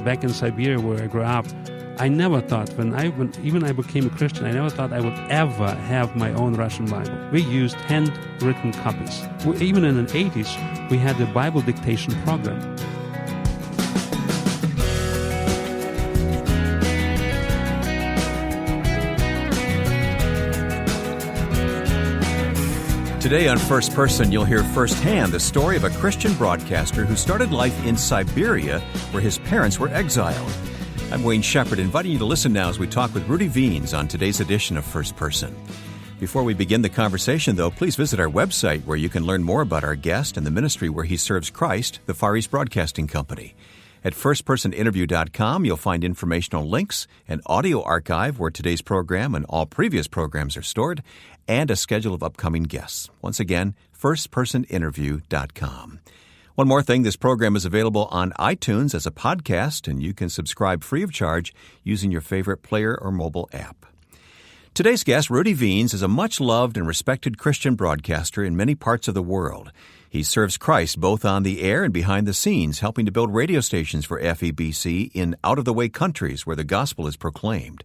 back in Siberia where I grew up, I never thought, when I became a Christian, I never thought I would ever have my own Russian Bible. We used handwritten copies. Even in the 80s, we had a Bible dictation program. Today on First Person, you'll hear firsthand the story of a Christian broadcaster who started life in Siberia, where his parents were exiled. I'm Wayne Shepherd, inviting you to listen now as we talk with Rudi Wiens on today's edition of First Person. Before we begin the conversation, though, please visit our website where you can learn more about our guest and the ministry where he serves Christ, the Far East Broadcasting Company. At firstpersoninterview.com, you'll find informational links, an audio archive where today's program and all previous programs are stored, and a schedule of upcoming guests. Once again, firstpersoninterview.com. One more thing, this program is available on iTunes as a podcast, and you can subscribe free of charge using your favorite player or mobile app. Today's guest, Rudi Wiens, is a much-loved and respected Christian broadcaster in many parts of the world. He serves Christ both on the air and behind the scenes, helping to build radio stations for FEBC in out-of-the-way countries where the gospel is proclaimed.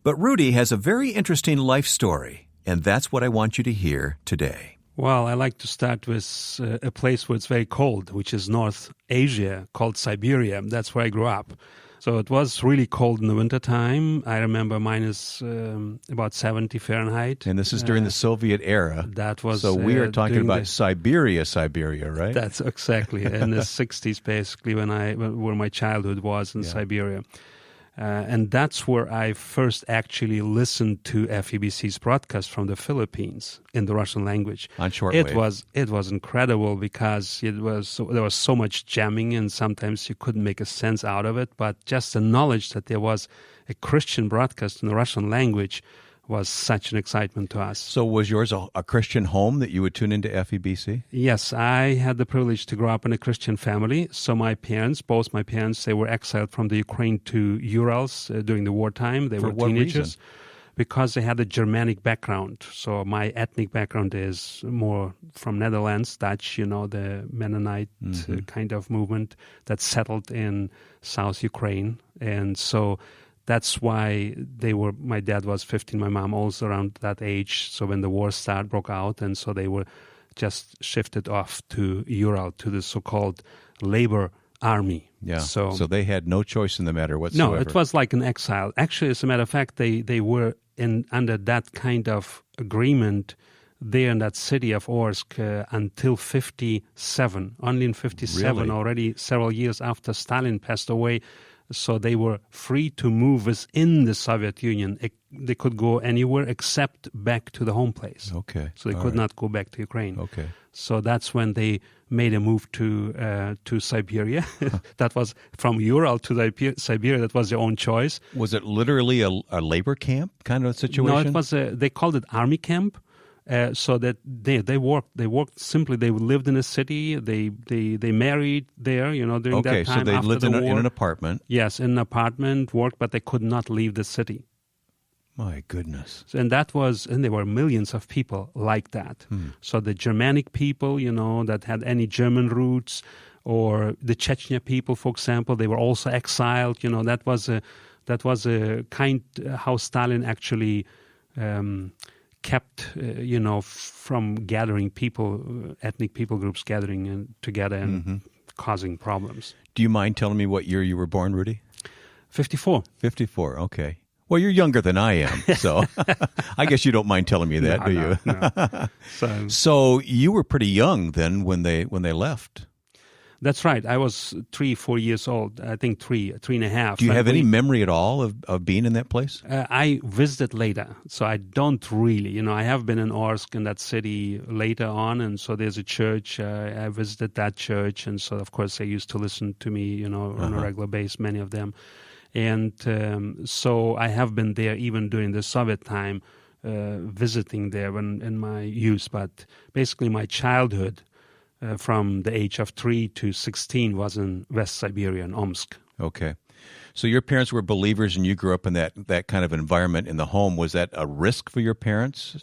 But Rudi has a very interesting life story, and that's what I want you to hear today. Well, I like to start with a place where it's very cold, which is North Asia, called Siberia. That's where I grew up. So it was really cold in the wintertime. I remember minus about 70 Fahrenheit. And this is during the Soviet era. That was so we are talking about Siberia, right? That's exactly in the 60s, basically, where my childhood was in Siberia. And that's where I first actually listened to FEBC's broadcast from the Philippines in the Russian language. On shortwave. It was incredible because there was so much jamming and sometimes you couldn't make a sense out of it. But just the knowledge that there was a Christian broadcast in the Russian language was such an excitement to us. So was yours a Christian home that you would tune into FEBC? Yes, I had the privilege to grow up in a Christian family. So both my parents, they were exiled from the Ukraine to Urals during the wartime. They were teenagers. Reason? Because they had a Germanic background. So my ethnic background is more from Netherlands, Dutch, the Mennonite kind of movement that settled in South Ukraine. And so that's why my dad was 15, my mom also around that age. So when the war broke out, and so they were just shifted off to Ural, to the so-called labor army. Yeah, so they had no choice in the matter whatsoever. No, it was like an exile. Actually, as a matter of fact, they were under that kind of agreement there in that city of Orsk until 57. Only in 57, Really? Already several years after Stalin passed away. So they were free to move within the Soviet Union. They could go anywhere except back to the home place. Okay. So they could not go back to Ukraine. Okay. So that's when they made a move to Siberia. That was from Ural to Siberia. That was their own choice. Was it literally a labor camp kind of situation? No, it was they called it army camp. So that they worked simply. They lived in a city. They married there, during that time. So they lived in an apartment. Yes, in an apartment, worked, but they could not leave the city. My goodness. And there were millions of people like that. So the Germanic people, that had any German roots, or the Chechnya people, for example, they were also exiled. That was a kind how Stalin actually kept, from gathering people, ethnic people groups gathering together and causing problems. Do you mind telling me what year you were born, Rudi? 54. 54, okay. Well, you're younger than I am, so I guess you don't mind telling me that, do you? No. So you were pretty young then when they left. That's right. I was 3-4 years old. I think 3.5. Do you have any memory at all of being in that place? I visited later, so I don't really. I have been in Orsk, in that city, later on, and so there's a church. I visited that church, and so, of course, they used to listen to me, on a regular basis, many of them. And so I have been there even during the Soviet time, visiting there in my youth. But basically my childhood, from the age of 3 to 16, was in West Siberia, in Omsk. Okay. So your parents were believers and you grew up in that kind of environment in the home. Was that a risk for your parents?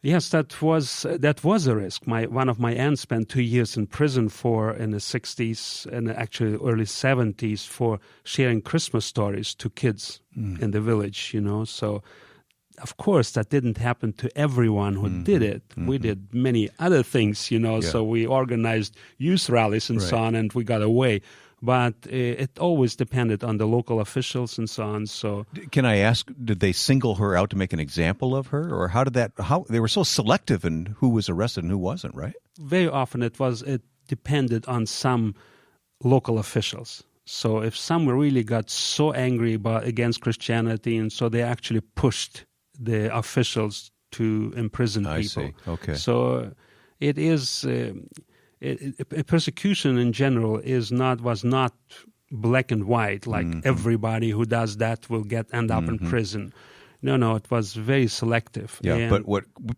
Yes, that was a risk. One of my aunts spent 2 years in prison in the 60s and actually early 70s for sharing Christmas stories to kids in the village, So, of course, that didn't happen to everyone who did it. We did many other things, So we organized youth rallies and so on, and we got away. But it always depended on the local officials and so on. So, can I ask, did they single her out to make an example of her, or how they were so selective in who was arrested and who wasn't, right? Very often it depended on some local officials. So if some really got so angry against Christianity, and so they actually pushed the officials to imprison people. I see. Okay. So it is. Persecution in general was not black and white, like everybody who does that will end up in prison. No, it was very selective. Yeah,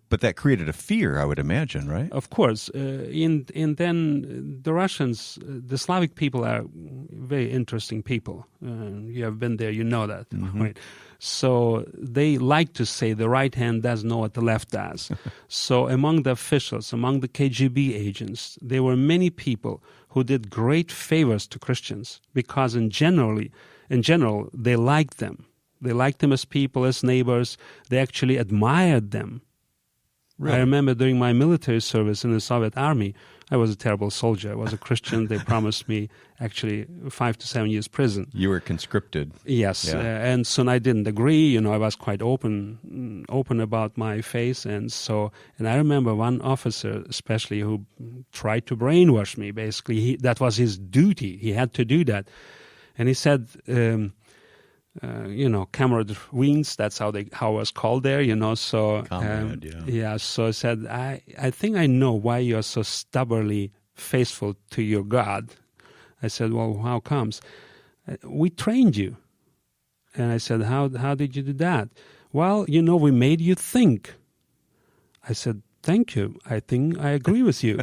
but that created a fear, I would imagine, right? Of course. And then the Russians, the Slavic people are very interesting people. You have been there, you know that, right? So they like to say the right hand doesn't know what the left does. So among the officials, among the KGB agents, there were many people who did great favors to Christians because in general, they liked them. They liked them as people, as neighbors. They actually admired them. Really? I remember during my military service in the Soviet Army, I was a terrible soldier. I was a Christian. They promised me actually 5 to 7 years prison. You were conscripted. Yes, yeah. And so I didn't agree. I was quite open about my faith, and I remember one officer, especially, who tried to brainwash me. Basically, that was his duty. He had to do that, and he said. Comrade Wiens, that's how it was called there, so... Comrade, yeah, so I said, I think I know why you're so stubbornly faithful to your God. I said, well, how comes? We trained you. And I said, how did you do that? Well, we made you think. I said, thank you. I think I agree with you.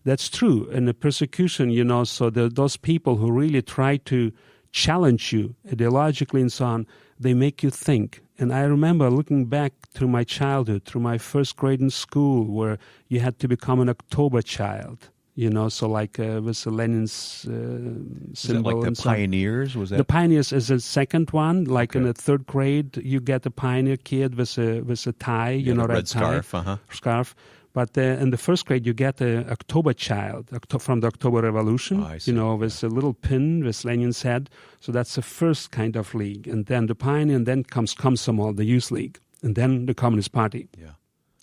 That's true. In the persecution, so those people who really try to challenge you ideologically and so on, they make you think. And I remember looking back through my childhood, through my first grade in school, where you had to become an October child, so like with Lenin's symbol. Like the pioneers? Was that? The pioneers is the second one. Like in the third grade, you get a pioneer kid with a tie, the red tie, scarf. But in the first grade, you get an October child from the October Revolution, with a little pin with Lenin's head. So that's the first kind of league. And then the pioneer, and then comes Komsomol, the youth league, and then the Communist Party. Yeah.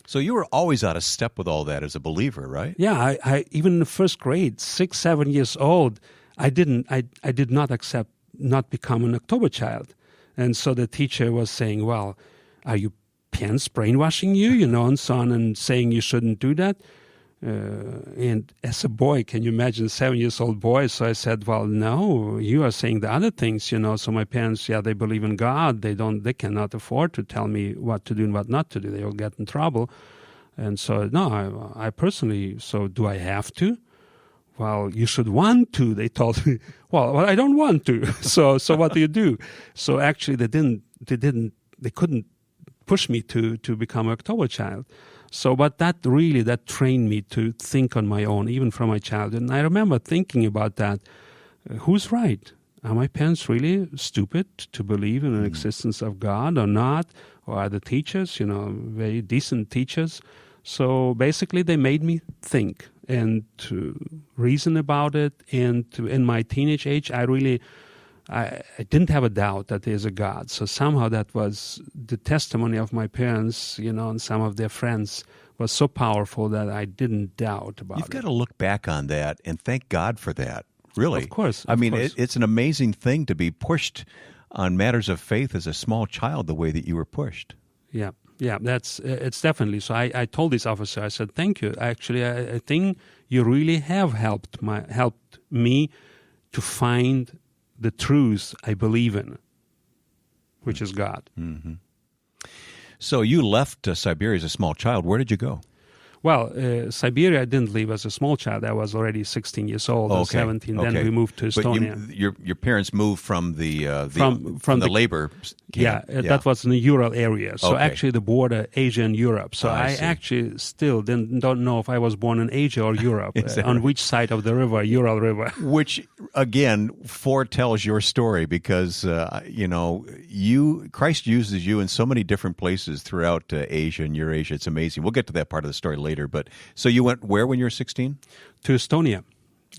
So you were always out of step with all that as a believer, right? Yeah, I even in the first grade, 6, 7 years old, I did not accept not become an October child. And so the teacher was saying, well, are you parents brainwashing you, and so on, and saying you shouldn't do that. And as a boy, can you imagine, 7-year-old boy? So I said, well, no, you are saying the other things, So my parents, they believe in God. They cannot afford to tell me what to do and what not to do. They will get in trouble. And so, no, I personally, so do I have to? Well, you should want to, they told me. Well, I don't want to. So what do you do? So actually they couldn't push me to become an October child. So, but that trained me to think on my own, even from my childhood. And I remember thinking about that. Who's right? Are my parents really stupid to believe in an existence of God or not? Or are the teachers, very decent teachers? So basically they made me think and to reason about it. And in my teenage age, I didn't have a doubt that there's a God. So somehow that was the testimony of my parents, and some of their friends was so powerful that I didn't doubt about it. You've got to look back on that and thank God for that, really. Of course. I mean, it's an amazing thing to be pushed on matters of faith as a small child the way that you were pushed. Yeah, it's definitely. So I told this officer, I said, thank you. Actually, I think you really have helped me to find the truth I believe in, which is God. Mm-hmm. So you left Siberia as a small child. Where did you go? Well, Siberia I didn't leave as a small child. I was already 16 years old, or 17. Then we moved to Estonia. But your parents moved from the labor camp. That was in the Ural area. So actually the border, Asia and Europe. So I actually still don't know if I was born in Asia or Europe, on which side of the river, Ural River. Which, again, foretells your story because, Christ uses you in so many different places throughout Asia and Eurasia. It's amazing. We'll get to that part of the story later. But so you went where when you were 16? To Estonia,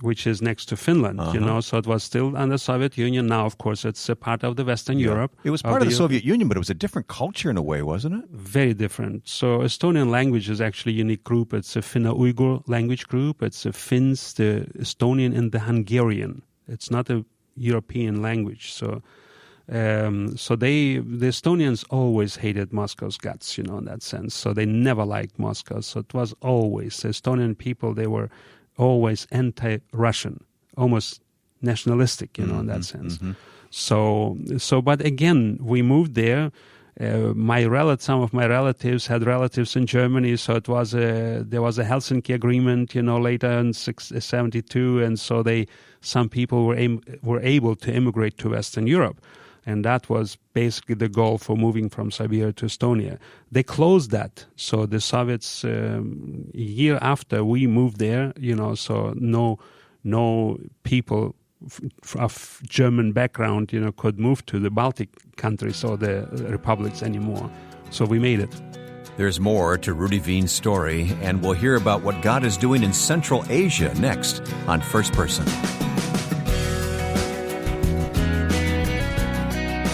which is next to Finland, so it was still under Soviet Union. Now, of course, it's a part of the Western Europe. It was part of the Soviet Union, but it was a different culture in a way, wasn't it? Very different. So Estonian language is actually a unique group. It's a Finno-Uyghur language group. It's the Finns, the Estonian, and the Hungarian. It's not a European language. So the Estonians always hated Moscow's guts, in that sense. So they never liked Moscow. So it was always, the Estonian people, they were always anti-Russian, almost nationalistic, in that sense. So, but again, we moved there. Some of my relatives had relatives in Germany, so there was a Helsinki agreement, later in 1972, and so some people were able to immigrate to Western Europe. And that was basically the goal for moving from Siberia to Estonia. They closed that. So the Soviets, year after we moved there, so no people of German background, could move to the Baltic countries or the republics anymore. So we made it. There's more to Rudi Wiens' story, and we'll hear about what God is doing in Central Asia next on First Person.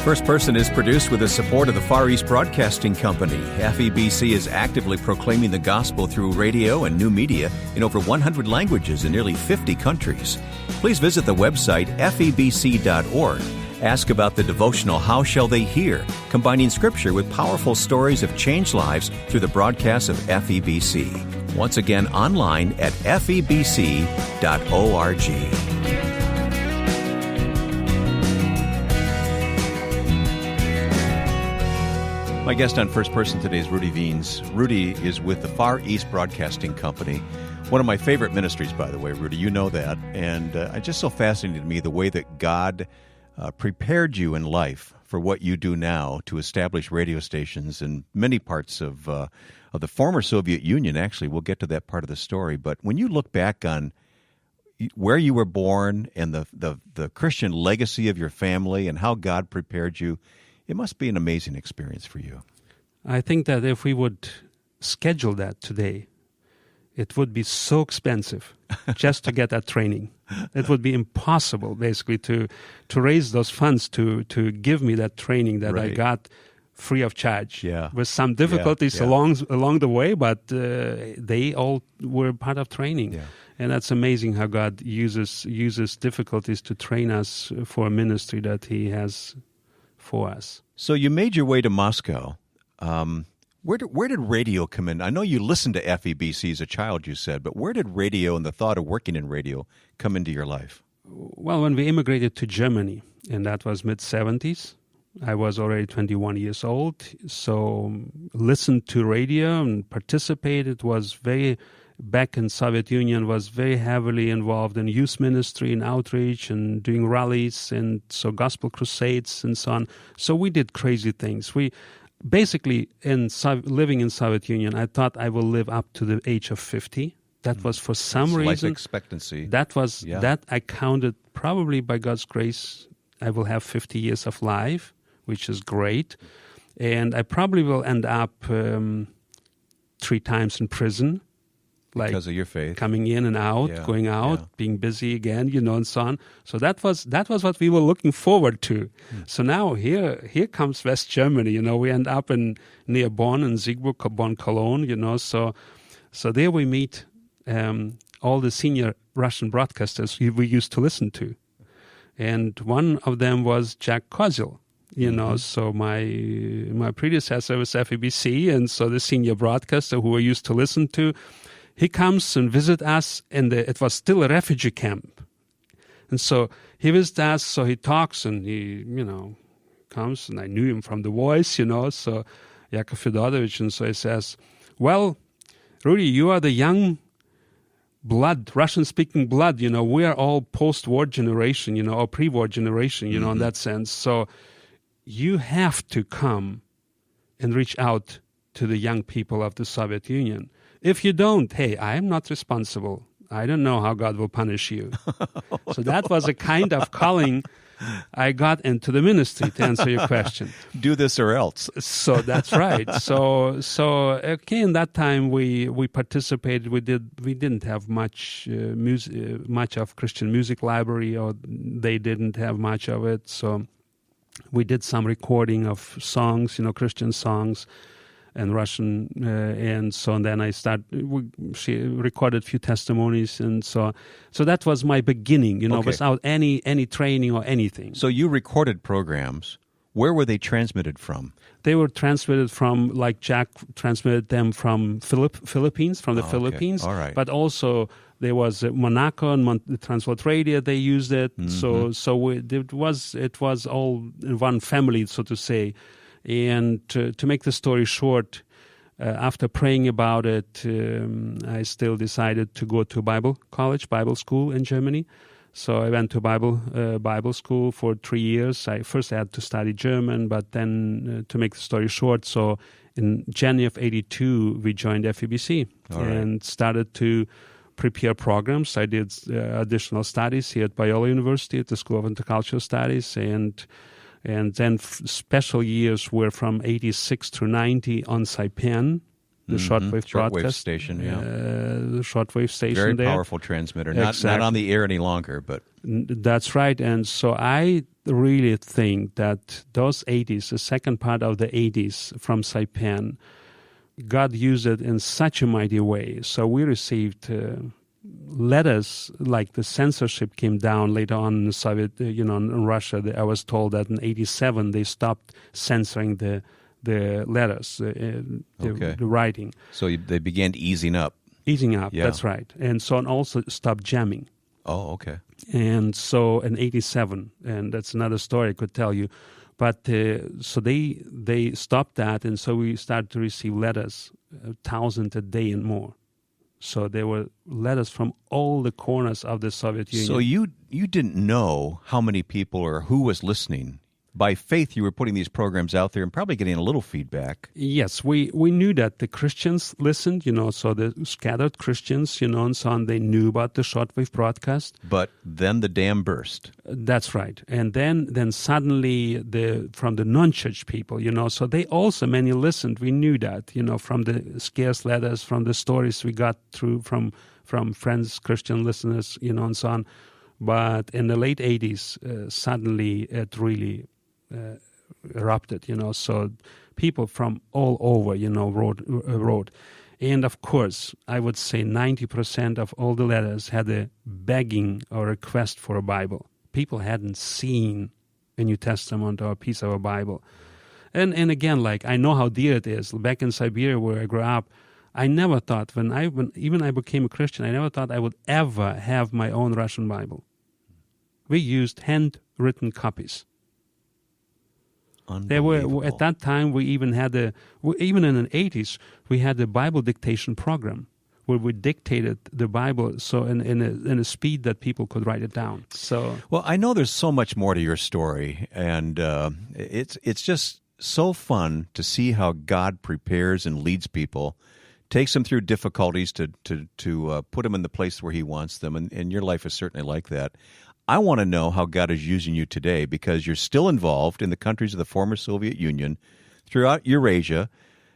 First Person is produced with the support of the Far East Broadcasting Company. FEBC is actively proclaiming the gospel through radio and new media in over 100 languages in nearly 50 countries. Please visit the website febc.org. Ask about the devotional How Shall They Hear, combining scripture with powerful stories of changed lives through the broadcasts of FEBC. Once again, online at febc.org. My guest on First Person today is Rudi Wiens. Rudi is with the Far East Broadcasting Company. One of my favorite ministries, by the way, Rudi, you know that. And it's just so fascinating to me the way that God prepared you in life for what you do now to establish radio stations in many parts of the former Soviet Union. Actually, we'll get to that part of the story. But when you look back on where you were born and the Christian legacy of your family and how God prepared you, it must be an amazing experience for you. I think that if we would schedule that today, it would be so expensive just to get that training. It would be impossible, basically, to raise those funds to give me that training that I got free of charge. Yeah. With some difficulties along the way, but they all were part of training. Yeah. And that's amazing how God uses difficulties to train us for a ministry that He has for us. So you made your way to Moscow. Where did radio come in? I know you listened to FEBC as a child, you said, but where did radio and the thought of working in radio come into your life? Well, when we immigrated to Germany, and that was mid-70s, I was already 21 years old, so listened to radio and participated, back in Soviet Union, was very heavily involved in youth ministry and outreach and doing rallies and so gospel crusades and so on. So we did crazy things. We basically, living in Soviet Union, I thought I will live up to the age of 50. That was for some reason. Life expectancy. That I counted probably by God's grace. I will have 50 years of life, which is great. And I probably will end up 3 times in prison. Because of your faith. Coming in and out, going out, being busy again, and so on. So that was what we were looking forward to. So now here comes West Germany, we end up near Bonn and Siegburg, Bonn, Cologne, so there we meet all the senior Russian broadcasters we used to listen to. And one of them was Jack Kozel. So my predecessor was FEBC, and so the senior broadcaster who I used to listen to, he comes and visits us, and it was still a refugee camp. And so he visits us, so he talks, and he, comes, and I knew him from the voice, so Yakov Fedorovich, and so he says, well, Rudi, you are the young blood, Russian-speaking blood. We are all post-war generation, or pre-war generation, in that sense. So you have to come and reach out to the young people of the Soviet Union. If you don't, hey, I am not responsible. I don't know how God will punish you. So that was a kind of calling I got into the ministry, to answer your question. Do this or else. So that's right. So okay, in that time we participated. We didn't have much much of Christian music library, or they didn't have much of it. So we did some recording of songs, Christian songs, and Russian, and so and then she recorded a few testimonies, and so that was my beginning, Okay. without any training or anything. So you recorded programs. Where were they transmitted from? They were transmitted from, like Jack transmitted them from Philippines, from the Okay. Philippines. All right. But also there was Monaco and the Transworld Radio. They used it, so it was all one family, so to say. And to make the story short, after praying about it, I still decided to go to Bible school in Germany. So I went to Bible school for 3 years. I had to study German, but then to make the story short, so in January of '82, we joined FEBC and started to prepare programs. I did additional studies here at Biola University at the School of Intercultural Studies, and then special years were from 86 to 90 on Saipan, the shortwave broadcast station, the shortwave station. Very there. powerful transmitter, not on the air any longer, but That's right. And so I really think that those 80s, the second part of the 80s from Saipan, God used it in such a mighty way. So we received letters, like the censorship came down later on in Soviet, in Russia. I was told that in '87 they stopped censoring the letters, the writing. So they began easing up. Easing up, Yeah. that's right. And so and also stopped jamming. Oh, okay. And so in '87, and that's another story I could tell you, but so they stopped that, and so we started to receive letters, 1,000 a day and more. So there were letters from all the corners of the Soviet Union. So you didn't know how many people or who was listening. By faith, you were putting these programs out there and probably getting a little feedback. Yes, we knew that the Christians listened, so the scattered Christians, and so on, they knew about the shortwave broadcast. But then the dam burst. That's right. And then suddenly from the non-church people, so they also, many listened. We knew that, from the scarce letters, from the stories we got through from friends, Christian listeners, and so on. But in the late 80s, suddenly it really erupted, so people from all over, wrote. And of course, I would say 90% of all the letters had a begging or request for a Bible. People hadn't seen a New Testament or a piece of a Bible. And again, like, I know how dear it is. Back in Siberia where I grew up, I never thought, when I became a Christian, I never thought I would ever have my own Russian Bible. We used handwritten copies. There were, at that time, we even had even in the 80s, we had a Bible dictation program where we dictated the Bible so in a speed that people could write it down. So, well, I know there's so much more to your story, and it's just so fun to see how God prepares and leads people, takes them through difficulties to put them in the place where He wants them, and your life is certainly like that. I want to know how God is using you today, because you're still involved in the countries of the former Soviet Union, throughout Eurasia,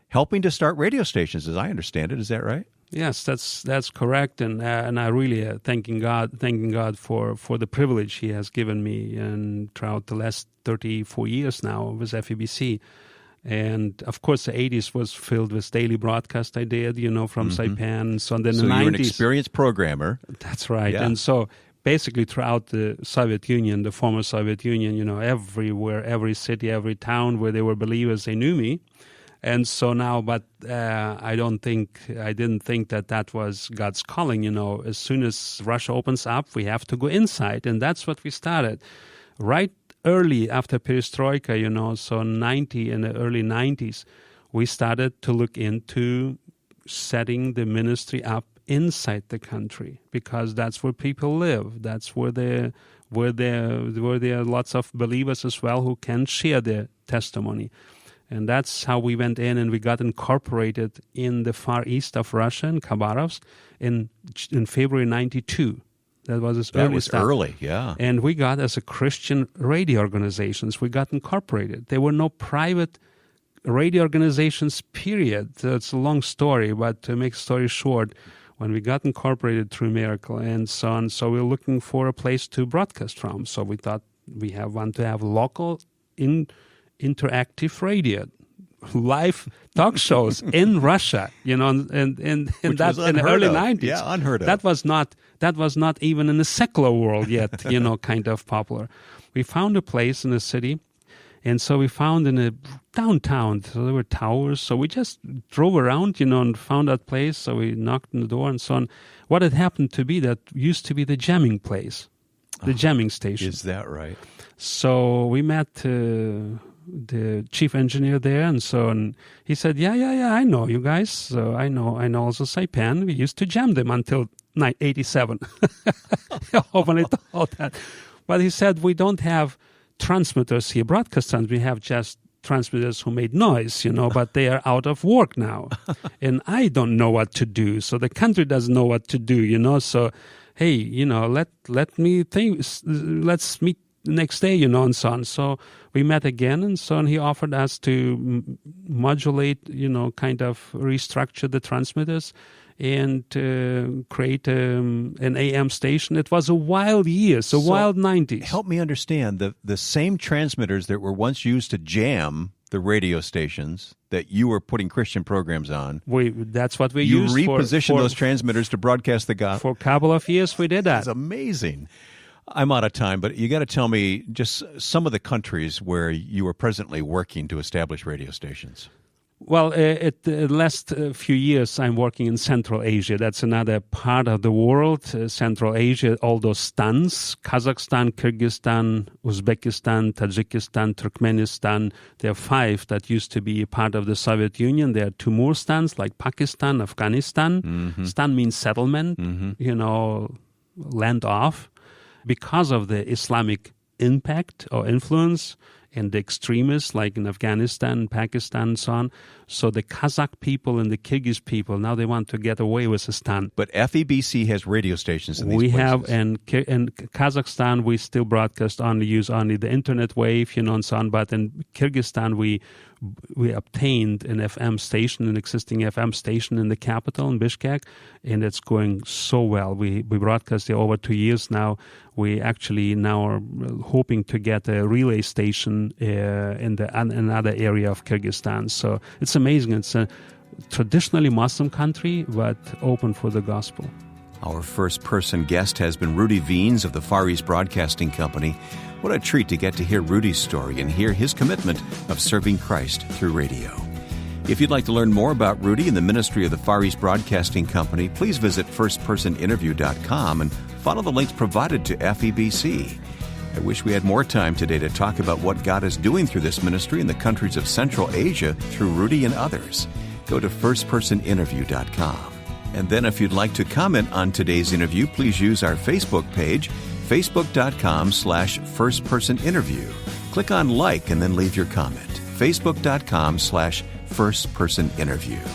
helping to start radio stations, as I understand it. Is that right? Yes, that's correct, and I really thanking God for the privilege He has given me, and throughout the last 34 years now with FEBC. And of course, the 80s was filled with daily broadcast I did, from Saipan. So then so the 90s, you're an experienced programmer. That's right, Yeah. and so basically throughout the Soviet Union, the former Soviet Union, everywhere, every city, every town where they were believers, they knew me. And so now, but I didn't think that was God's calling. As soon as Russia opens up, we have to go inside, and that's what we started. Right early after Perestroika, so in the early 90s, we started to look into setting the ministry up inside the country, because that's where people live. That's where there are lots of believers as well who can share their testimony. And that's how we went in, and we got incorporated in the far east of Russia, in Khabarovsk, in February 92. That was early, yeah. And we got, as a Christian radio organizations, we got incorporated. There were no private radio organizations, period. So it's a long story, but to make the story short, when we got incorporated through Miracle and so on, so we were looking for a place to broadcast from. So we thought we want to have local interactive radio, live talk shows in Russia, and that in the early 90s. Yeah, unheard of. That was not even in the secular world yet, kind of popular. We found a place in the city, and so we found in a downtown, so there were towers, so we just drove around, and found that place, so we knocked on the door and so on. What had happened to be that used to be the jamming place, the jamming station. Is that right? So we met the chief engineer there, and he said, yeah, I know you guys. So I know also Saipan. We used to jam them until 87. Openly told that. But he said, we don't have transmitters here, broadcast transmitters. We have just transmitters who made noise, but they are out of work now. And I don't know what to do. So the country doesn't know what to do, So, hey, let me think, let's meet next day, and so on. So we met again, and so on. He offered us to modulate, kind of restructure the transmitters and create an AM station. It was a wild year, wild 90s. Help me understand, the same transmitters that were once used to jam the radio stations that you were putting Christian programs on. That's what we used. You repositioned those transmitters to broadcast the gospel. For a couple of years we did that. That's amazing. I'm out of time, but you got to tell me just some of the countries where you are presently working to establish radio stations. Well, the last few years, I'm working in Central Asia. That's another part of the world. Central Asia, all those stans, Kazakhstan, Kyrgyzstan, Uzbekistan, Tajikistan, Turkmenistan. There are 5 that used to be a part of the Soviet Union. There are 2 more stans, like Pakistan, Afghanistan. Mm-hmm. Stan means settlement, land off. Because of the Islamic impact or influence and the extremists like in Afghanistan, Pakistan, and so on. So the Kazakh people and the Kyrgyz people, now they want to get away with the stan. But FEBC has radio stations in these places. We have, and in Kazakhstan, we still use only the internet wave, and so on. But in Kyrgyzstan, we obtained an FM station, an existing FM station in the capital, in Bishkek, and it's going so well. We broadcast there over 2 years now. We actually now are hoping to get a relay station in another area of Kyrgyzstan. So it's amazing. It's a traditionally Muslim country, but open for the gospel. Our first-person guest has been Rudi Wiens of the Far East Broadcasting Company. What a treat to get to hear Rudi's story and hear his commitment of serving Christ through radio. If you'd like to learn more about Rudi and the ministry of the Far East Broadcasting Company, please visit firstpersoninterview.com and follow the links provided to FEBC. I wish we had more time today to talk about what God is doing through this ministry in the countries of Central Asia through Rudi and others. Go to firstpersoninterview.com. And then if you'd like to comment on today's interview, please use our Facebook page, facebook.com/firstpersoninterview. Click on like and then leave your comment. facebook.com/firstpersoninterview.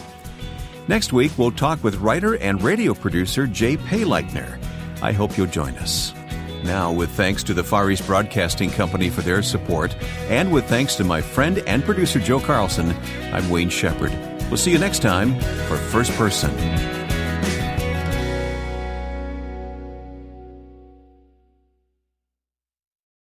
Next week, we'll talk with writer and radio producer Jay Payleichner. I hope you'll join us. Now, with thanks to the Far East Broadcasting Company for their support, and with thanks to my friend and producer Joe Carlson, I'm Wayne Shepherd. We'll see you next time for First Person.